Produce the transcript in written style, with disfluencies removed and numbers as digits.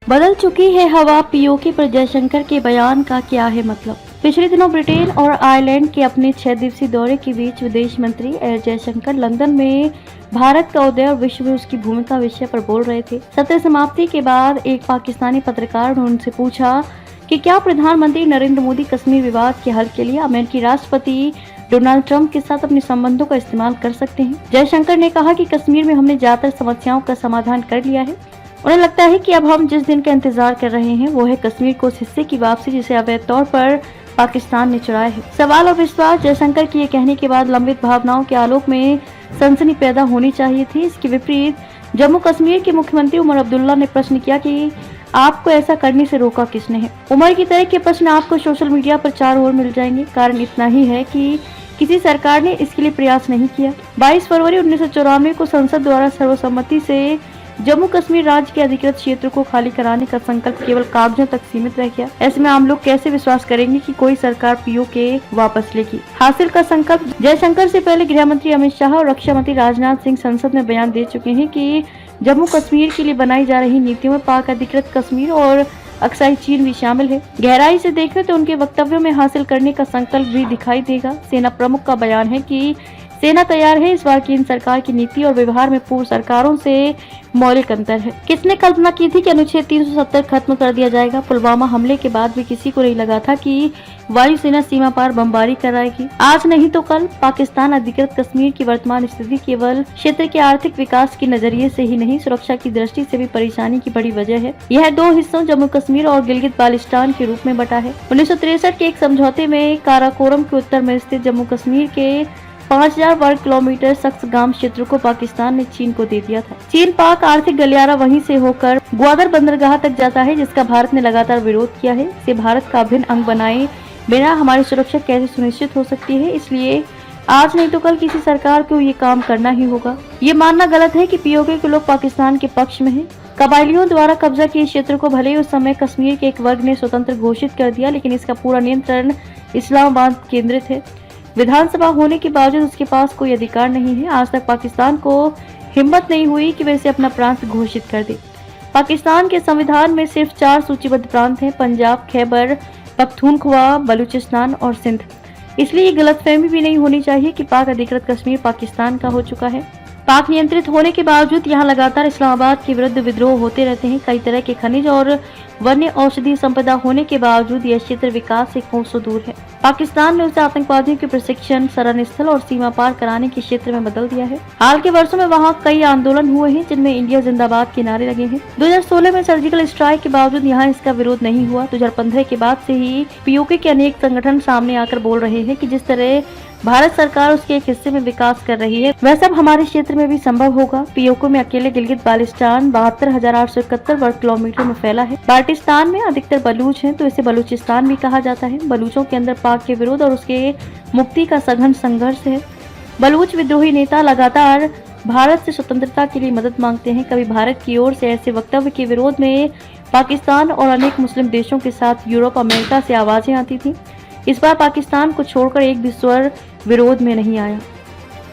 बदल चुकी है हवा, पीओके पर जयशंकर के बयान का क्या है मतलब। पिछले दिनों ब्रिटेन और आयरलैंड के अपने 6 दिवसीय दौरे के बीच विदेश मंत्री एस जयशंकर लंदन में भारत का उदय और विश्व में उसकी भूमिका विषय पर बोल रहे थे। सत्र समाप्ति के बाद एक पाकिस्तानी पत्रकार ने उनसे पूछा कि क्या प्रधानमंत्री नरेंद्र मोदी कश्मीर विवाद के हल के लिए अमेरिकी राष्ट्रपति डोनाल्ड ट्रंप के साथ अपने संबंधों का इस्तेमाल कर सकते हैं। जयशंकर ने कहा कि कश्मीर में हमने ज्यादातर समस्याओं का समाधान कर लिया है। उन्हें लगता है कि अब हम जिस दिन का इंतजार कर रहे हैं वो है कश्मीर को उस हिस्से की वापसी जिसे अवैध तौर पर पाकिस्तान ने चुराया है। सवाल और विश्वास। जयशंकर के ये कहने के बाद लंबित भावनाओं के आलोक में सनसनी पैदा होनी चाहिए थी। इसके विपरीत जम्मू कश्मीर के मुख्यमंत्री उमर अब्दुल्ला ने प्रश्न किया कि आपको ऐसा करने से रोका किसने है। उमर की तरह के प्रश्न आपको सोशल मीडिया पर चारों ओर मिल जाएंगे। कारण इतना ही है कि किसी सरकार ने इसके लिए प्रयास नहीं किया। 22 फरवरी 1994 को संसद द्वारा सर्वसम्मति से जम्मू कश्मीर राज्य के अधिकृत क्षेत्र को खाली कराने का संकल्प केवल कागजों तक सीमित रह गया। ऐसे में आम लोग कैसे विश्वास करेंगे कि कोई सरकार पीओके वापस लेगी। हासिल का संकल्प। जयशंकर से पहले गृह मंत्री अमित शाह और रक्षा मंत्री राजनाथ सिंह संसद में बयान दे चुके हैं कि जम्मू कश्मीर के लिए बनाई जा रही नीतियों में पाक अधिकृत कश्मीर और अक्साई चीन भी शामिल है। गहराई से देखें तो उनके वक्तव्यों में हासिल करने का संकल्प भी दिखाई देगा। सेना प्रमुख का बयान है कि सेना तैयार है। इस बार केंद्र सरकार की नीति और व्यवहार में पूर्व सरकारों से मौलिक अंतर है। किसने कल्पना की थी कि अनुच्छेद 370 खत्म कर दिया जाएगा। पुलवामा हमले के बाद भी किसी को नहीं लगा था कि वायुसेना सीमा पार बमबारी कराएगी। आज नहीं तो कल पाकिस्तान अधिकृत कश्मीर की वर्तमान स्थिति केवल क्षेत्र के आर्थिक विकास के नजरिए से ही नहीं, सुरक्षा की दृष्टि से भी परेशानी की बड़ी वजह है। यह दो हिस्सों जम्मू कश्मीर और गिलगित बाल्टिस्तान के रूप में बटा है। 1963 के एक समझौते में काराकोरम के उत्तर में स्थित जम्मू कश्मीर के 5000 वर्ग किलोमीटर सक्सगाम क्षेत्र को पाकिस्तान ने चीन को दे दिया था। चीन पाक आर्थिक गलियारा वहीं से होकर ग्वादर बंदरगाह तक जाता है, जिसका भारत ने लगातार विरोध किया है। इसे भारत का अभिन्न अंग बनाए बिना हमारी सुरक्षा कैसे सुनिश्चित हो सकती है। इसलिए आज नहीं तो कल किसी सरकार को ये काम करना ही होगा। ये मानना गलत है कि पीओके के लोग पाकिस्तान के पक्ष में हैं। कबायलियों द्वारा कब्जा किए क्षेत्र को भले ही उस समय कश्मीर के एक वर्ग ने स्वतंत्र घोषित कर दिया, लेकिन इसका पूरा नियंत्रण इस्लामाबाद केंद्रित है। विधानसभा होने के बावजूद उसके पास कोई अधिकार नहीं है। आज तक पाकिस्तान को हिम्मत नहीं हुई कि वह इसे अपना प्रांत घोषित कर दे। पाकिस्तान के संविधान में सिर्फ 4 सूचीबद्ध प्रांत हैं: पंजाब, खैबर पख्तूनख्वा, बलूचिस्तान और सिंध। इसलिए ये गलतफहमी भी नहीं होनी चाहिए कि पाक अधिकृत कश्मीर पाकिस्तान का हो चुका है। पाक नियंत्रित होने के बावजूद यहाँ लगातार इस्लामाबाद के विरुद्ध विद्रोह होते रहते हैं। कई तरह के खनिज और वन्य औषधि संपदा होने के बावजूद यह क्षेत्र विकास से कोसों दूर है। पाकिस्तान ने उसे आतंकवादियों के प्रशिक्षण, शरण स्थल और सीमा पार कराने के क्षेत्र में बदल दिया है। हाल के वर्षों में वहाँ कई आंदोलन हुए हैं जिनमें इंडिया जिंदाबाद के नारे लगे हैं। 2016 में सर्जिकल स्ट्राइक के बावजूद यहाँ इसका विरोध नहीं हुआ। 2015 के बाद से ही पीओके के अनेक संगठन सामने आकर बोल रहे हैं कि जिस तरह भारत सरकार उसके एक हिस्से में विकास कर रही है, वह सब हमारे क्षेत्र में भी संभव होगा। पीओके में अकेले गिलगित बाल्टिस्तान 72,871 वर्ग किलोमीटर में फैला है। बाल्टिस्तान में अधिकतर बलूच हैं, तो इसे बलूचिस्तान भी कहा जाता है। बलूचों के अंदर पाक के विरोध और उसके मुक्ति का सघन संघर्ष है। बलूच विद्रोही नेता लगातार भारत से स्वतंत्रता के लिए मदद मांगते हैं। कभी भारत की ओर से ऐसे वक्तव्य के विरोध में पाकिस्तान और अनेक मुस्लिम देशों के साथ यूरोप, अमेरिका से आवाजें आती थी। इस बार पाकिस्तान को छोड़कर एक भी स्वर विरोध में नहीं आया।